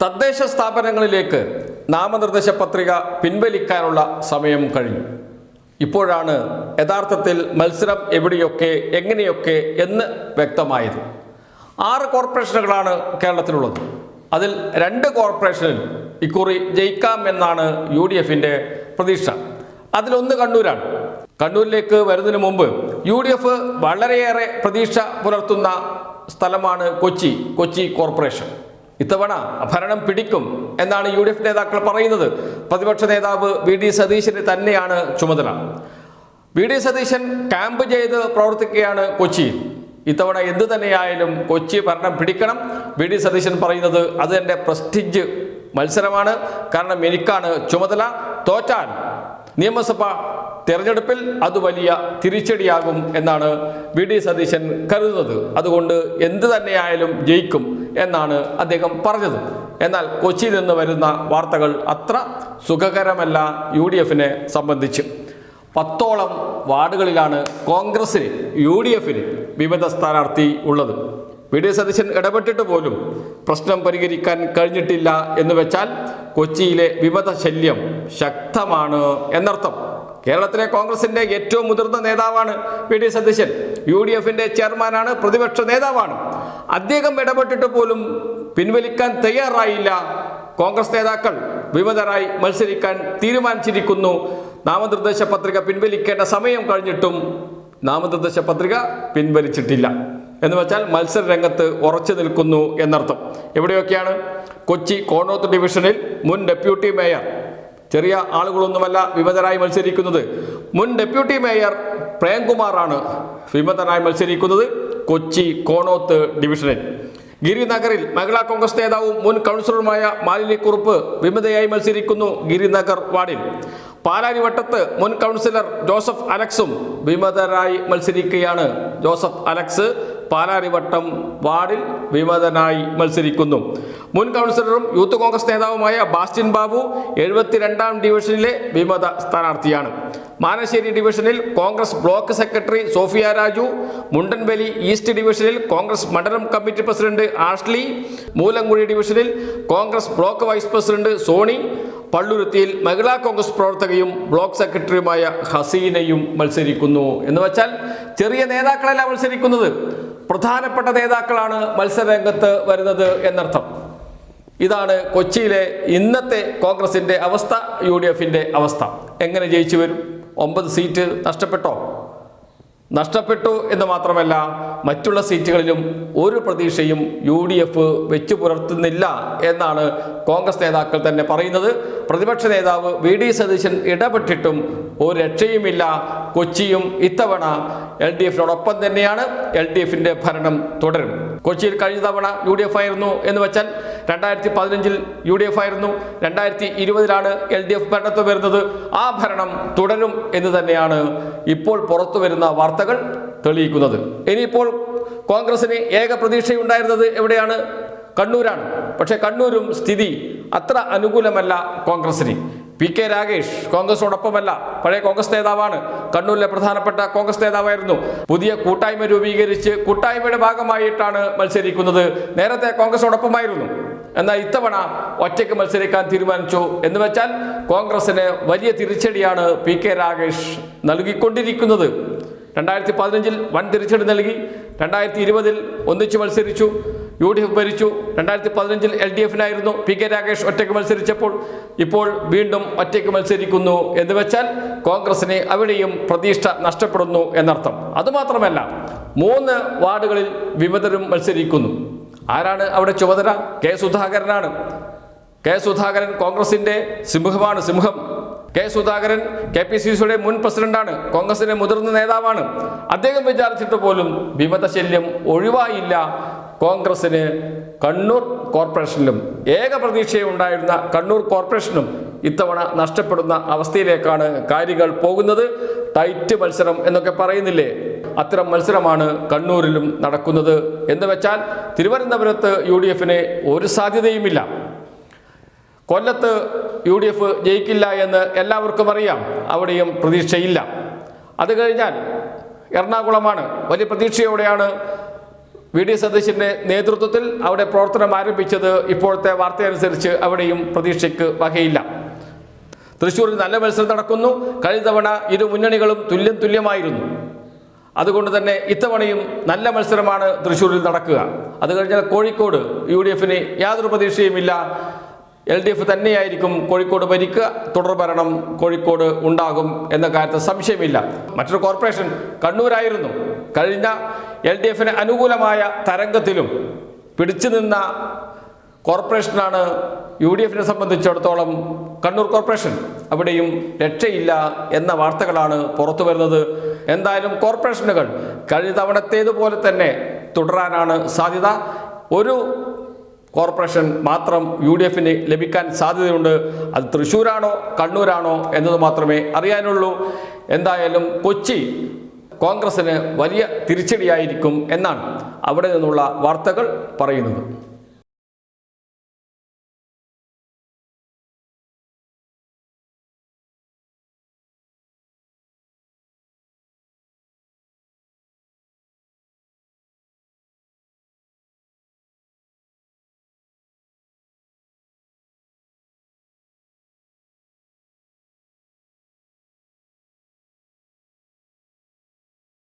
തദ്ദേശ സ്ഥാപനങ്ങളിലേക്ക് നാമനിർദ്ദേശ പത്രിക പിൻവലിക്കാനുള്ള സമയം കഴിഞ്ഞു. ഇപ്പോഴാണ് യഥാർത്ഥത്തിൽ മത്സരം എവിടെയൊക്കെ എങ്ങനെയൊക്കെ എന്ന് വ്യക്തമായത്. 6 കോർപ്പറേഷനുകളാണ് കേരളത്തിലുള്ളത്. അതിൽ 2 കോർപ്പറേഷനിൽ ഇക്കുറി ജയിക്കാം എന്നാണ് UDFിൻ്റെ പ്രതീക്ഷ. അതിലൊന്ന് കണ്ണൂരാണ്. കണ്ണൂരിലേക്ക് വരുന്നതിന് മുമ്പ് UDF വളരെയേറെ പ്രതീക്ഷ പുലർത്തുന്ന സ്ഥലമാണ് കൊച്ചി കോർപ്പറേഷൻ. ഇത്തവണ ഭരണം പിടിക്കും എന്നാണ് UDF നേതാക്കൾ പറയുന്നത്. പ്രതിപക്ഷ നേതാവ് VD സതീശന് തന്നെയാണ് ചുമതല. VD സതീശൻ ക്യാമ്പ് ചെയ്ത് പ്രവർത്തിക്കുകയാണ് കൊച്ചിയിൽ. ഇത്തവണ എന്തു തന്നെയായാലും കൊച്ചി ഭരണം പിടിക്കണം. VD സതീശൻ പറയുന്നത് അത് എൻ്റെ പ്രസ്റ്റീജ് മത്സരമാണ്, കാരണം എനിക്കാണ് ചുമതല. തോറ്റാൽ നിയമസഭാ തെരഞ്ഞെടുപ്പിൽ അത് വലിയ തിരിച്ചടിയാകും എന്നാണ് VD സതീശൻ കരുതുന്നത്. അതുകൊണ്ട് എന്തു തന്നെയായാലും ജയിക്കും എന്നാണ് അദ്ദേഹം പറഞ്ഞത്. എന്നാൽ കൊച്ചിയിൽ നിന്ന് വരുന്ന വാർത്തകൾ അത്ര സുഖകരമല്ല UDFിനെ സംബന്ധിച്ച്. 10ഓളം വാർഡുകളിലാണ് കോൺഗ്രസിന് UDFിന് വിമത സ്ഥാനാർത്ഥി ഉള്ളത്. VD സതീശൻ ഇടപെട്ടിട്ട് പോലും പ്രശ്നം പരിഹരിക്കാൻ കഴിഞ്ഞിട്ടില്ല എന്ന് വെച്ചാൽ കൊച്ചിയിലെ വിമത ശല്യം ശക്തമാണ് എന്നർത്ഥം. കേരളത്തിലെ കോൺഗ്രസിൻ്റെ ഏറ്റവും മുതിർന്ന നേതാവാണ് VD സതീശൻ. UDFിൻ്റെ ചെയർമാനാണ്, പ്രതിപക്ഷ നേതാവാണ്. അദ്ദേഹം ഇടപെട്ടിട്ട് പോലും പിൻവലിക്കാൻ തയ്യാറായില്ല. കോൺഗ്രസ് നേതാക്കൾ വിമതരായി മത്സരിക്കാൻ തീരുമാനിച്ചിരിക്കുന്നു. നാമനിർദ്ദേശ പത്രിക പിൻവലിക്കേണ്ട സമയം കഴിഞ്ഞിട്ടും നാമനിർദ്ദേശ പത്രിക പിൻവലിച്ചിട്ടില്ല എന്ന് വെച്ചാൽ മത്സര രംഗത്ത് ഉറച്ചു നിൽക്കുന്നു എന്നർത്ഥം. എവിടെയൊക്കെയാണ്? കൊച്ചി കോണോത്ത് ഡിവിഷനിൽ മുൻ ഡെപ്യൂട്ടി മേയർ, ചെറിയ ആളുകളൊന്നുമല്ല വിമതരായി മത്സരിക്കുന്നത്. മുൻ ഡെപ്യൂട്ടി മേയർ പ്രേംകുമാറാണ് വിമതനായി മത്സരിക്കുന്നത് കൊച്ചി കോണോത്ത് ഡിവിഷനിൽ. ഗിരിനഗറിൽ മഹിളാ കോൺഗ്രസ് നേതാവും മുൻ കൗൺസിലറുമായ മാലിനിക്കുറുപ്പ് വിമതയായി മത്സരിക്കുന്നു ഗിരിനഗർ വാർഡിൽ. പാലാരിവട്ടത്ത് മുൻ കൗൺസിലർ ജോസഫ് അലക്സും വിമതരായി മത്സരിക്കുകയാണ്. ജോസഫ് അലക്സ് പാലാരിവട്ടം വാർഡിൽ വിമതനായി മത്സരിക്കുന്നു. മുൻ കൗൺസിലറും യൂത്ത് കോൺഗ്രസ് നേതാവുമായ ബാസ്റ്റിൻ ബാബു 72ാം ഡിവിഷനിലെ വിമത സ്ഥാനാർത്ഥിയാണ്. മാനശ്ശേരി ഡിവിഷനിൽ Congress block secretary Sophia Raju, Mundanveli east ഡിവിഷനിൽ കോൺഗ്രസ് മണ്ഡലം കമ്മിറ്റി പ്രസിഡന്റ് ആഷ്ലി, മൂലങ്കുഴി ഡിവിഷനിൽ Congress block vice president Soni, പള്ളുരുത്തിയിൽ മഹിളാ കോൺഗ്രസ് പ്രവർത്തകയും ബ്ലോക്ക് സെക്രട്ടറിയുമായ ഹസീനയും മത്സരിക്കുന്നു. എന്ന് വെച്ചാൽ ചെറിയ നേതാക്കളല്ല മത്സരിക്കുന്നത്, പ്രധാനപ്പെട്ട നേതാക്കളാണ് മത്സരരംഗത്ത് വരുന്നത് എന്നർത്ഥം. ഇതാണ് കൊച്ചിയിലെ ഇന്നത്തെ കോൺഗ്രസിൻ്റെ അവസ്ഥ, UDFിൻ്റെ അവസ്ഥ. എങ്ങനെ ജയിച്ചു വരും? 9 സീറ്റ് നഷ്ടപ്പെട്ടു എന്ന് മാത്രമല്ല മറ്റുള്ള സീറ്റുകളിലും ഒരു പ്രതീക്ഷയും UDF വെച്ചു പുലർത്തുന്നില്ല എന്നാണ് കോൺഗ്രസ് നേതാക്കൾ തന്നെ പറയുന്നത്. പ്രതിപക്ഷ നേതാവ് VD സതീശൻ ഇടപെട്ടിട്ടും ഒരു രക്ഷയുമില്ല. കൊച്ചിയും ഇത്തവണ LDFിനോടൊപ്പം തന്നെയാണ്. LDFിൻ്റെ ഭരണം തുടരും. കൊച്ചിയിൽ കഴിഞ്ഞ തവണ UDF ആയിരുന്നു എന്ന് വെച്ചാൽ 2015 UDF ആയിരുന്നു. 2020 LDF ഭരണത്തിൽ വരുന്നത്. ആ ഭരണം തുടരും എന്ന് തന്നെയാണ് ഇപ്പോൾ പുറത്തു വരുന്ന വാർത്തകൾ തെളിയിക്കുന്നത്. ഇനിയിപ്പോൾ കോൺഗ്രസിന് ഏക പ്രതീക്ഷയുണ്ടായിരുന്നത് എവിടെയാണ്? കണ്ണൂരാണ്. പക്ഷേ കണ്ണൂരും സ്ഥിതി അത്ര അനുകൂലമല്ല കോൺഗ്രസിന്. PK രാഗേഷ് കോൺഗ്രസിനോടൊപ്പമല്ല, പഴയ കോൺഗ്രസ് നേതാവാണ്, കണ്ണൂരിലെ പ്രധാനപ്പെട്ട കോൺഗ്രസ് നേതാവായിരുന്നു. പുതിയ കൂട്ടായ്മ രൂപീകരിച്ച് കൂട്ടായ്മയുടെ ഭാഗമായിട്ടാണ് മത്സരിക്കുന്നത്. നേരത്തെ കോൺഗ്രസിനോടൊപ്പമായിരുന്നു. എന്നാൽ ഇത്തവണ ഒറ്റയ്ക്ക് മത്സരിക്കാൻ തീരുമാനിച്ചു എന്ന് വെച്ചാൽ കോൺഗ്രസിന് വലിയ തിരിച്ചടിയാണ് PK രാഗേഷ് നൽകിക്കൊണ്ടിരിക്കുന്നത്. 2015 വൻ തിരിച്ചടി നൽകി. 2020 ഒന്നിച്ചു മത്സരിച്ചു, UDF ഭരിച്ചു. 2015 LDFിനായിരുന്നു PK രാഗേഷ് ഒറ്റയ്ക്ക് മത്സരിച്ചപ്പോൾ. ഇപ്പോൾ വീണ്ടും ഒറ്റയ്ക്ക് മത്സരിക്കുന്നു എന്ന് വെച്ചാൽ കോൺഗ്രസിന് അവിടെയും പ്രതീക്ഷ നഷ്ടപ്പെടുന്നു എന്നർത്ഥം. അതുമാത്രമല്ല 3 വാർഡുകളിൽ വിമതരും മത്സരിക്കുന്നു. ആരാണ് അവിടെ ചുമതല? K സുധാകരനാണ്. K സുധാകരൻ കോൺഗ്രസിൻ്റെ സിംഹമാണ്, സിംഹം. K സുധാകരൻ KPCCയുടെ മുൻ പ്രസിഡന്റാണ്, കോൺഗ്രസിന്റെ മുതിർന്ന നേതാവാണ്. അദ്ദേഹം വിചാരിച്ചിട്ട് പോലും വിമത ശല്യം ഒഴിവായില്ല. കോൺഗ്രസിന് കണ്ണൂർ കോർപ്പറേഷനിലും ഏക പ്രതീക്ഷയുണ്ടായിരുന്ന കണ്ണൂർ കോർപ്പറേഷനും ഇത്തവണ നഷ്ടപ്പെടുന്ന അവസ്ഥയിലേക്കാണ് കാര്യങ്ങൾ പോകുന്നത്. ടൈറ്റ് മത്സരം എന്നൊക്കെ പറയുന്നില്ലേ, അത്തരം മത്സരമാണ് കണ്ണൂരിലും നടക്കുന്നത്. എന്ന് വെച്ചാൽ തിരുവനന്തപുരത്ത് UDFിന് ഒരു സാധ്യതയുമില്ല. കൊല്ലത്ത് UDF ജയിക്കില്ല എന്ന് എല്ലാവർക്കും അറിയാം, അവിടെയും പ്രതീക്ഷയില്ല. അത് കഴിഞ്ഞാൽ എറണാകുളമാണ്. വലിയ പ്രതീക്ഷയോടെയാണ് വി ഡി സതീശൻ്റെ നേതൃത്വത്തിൽ അവിടെ പ്രവർത്തനം ആരംഭിച്ചത് ഇപ്പോഴത്തെ വാർത്തയനുസരിച്ച് അവിടെയും പ്രതീക്ഷയ്ക്ക് വകയില്ല. തൃശ്ശൂരിൽ നല്ല മത്സരം നടക്കുന്നു. കഴിഞ്ഞ തവണ ഇരു മുന്നണികളും തുല്യമായിരുന്നു. അതുകൊണ്ട് തന്നെ ഇത്തവണയും നല്ല മത്സരമാണ് തൃശ്ശൂരിൽ നടക്കുക. അത് കഴിഞ്ഞാൽ കോഴിക്കോട് UDF യാതൊരു പ്രതീക്ഷയുമില്ല. LDF തന്നെയായിരിക്കും കോഴിക്കോട് ഭരിക്കുക. തുടർ ഭരണം കോഴിക്കോട് ഉണ്ടാകും എന്ന കാര്യത്തിൽ സംശയമില്ല. മറ്റൊരു കോർപ്പറേഷൻ കണ്ണൂരായിരുന്നു. കഴിഞ്ഞ LDF അനുകൂലമായ തരംഗത്തിലും പിടിച്ചു നിന്ന കോർപ്പറേഷനാണ് UDF സംബന്ധിച്ചിടത്തോളം കണ്ണൂർ കോർപ്പറേഷൻ. അവിടെയും രക്ഷയില്ല എന്ന വാർത്തകളാണ് പുറത്തു വരുന്നത്. എന്തായാലും കോർപ്പറേഷനുകൾ കഴിഞ്ഞ തവണത്തേതുപോലെ തന്നെ തുടരാനാണ് സാധ്യത. ഒരു കോർപ്പറേഷൻ മാത്രം UDF ലഭിക്കാൻ സാധ്യതയുണ്ട്. അത് തൃശ്ശൂരാണോ കണ്ണൂരാണോ എന്നത് മാത്രമേ അറിയാനുള്ളൂ. എന്തായാലും കൊച്ചി കോൺഗ്രസിന് വലിയ തിരിച്ചടിയായിരിക്കും എന്നാണ് അവിടെ നിന്നുള്ള വാർത്തകൾ പറയുന്നത്.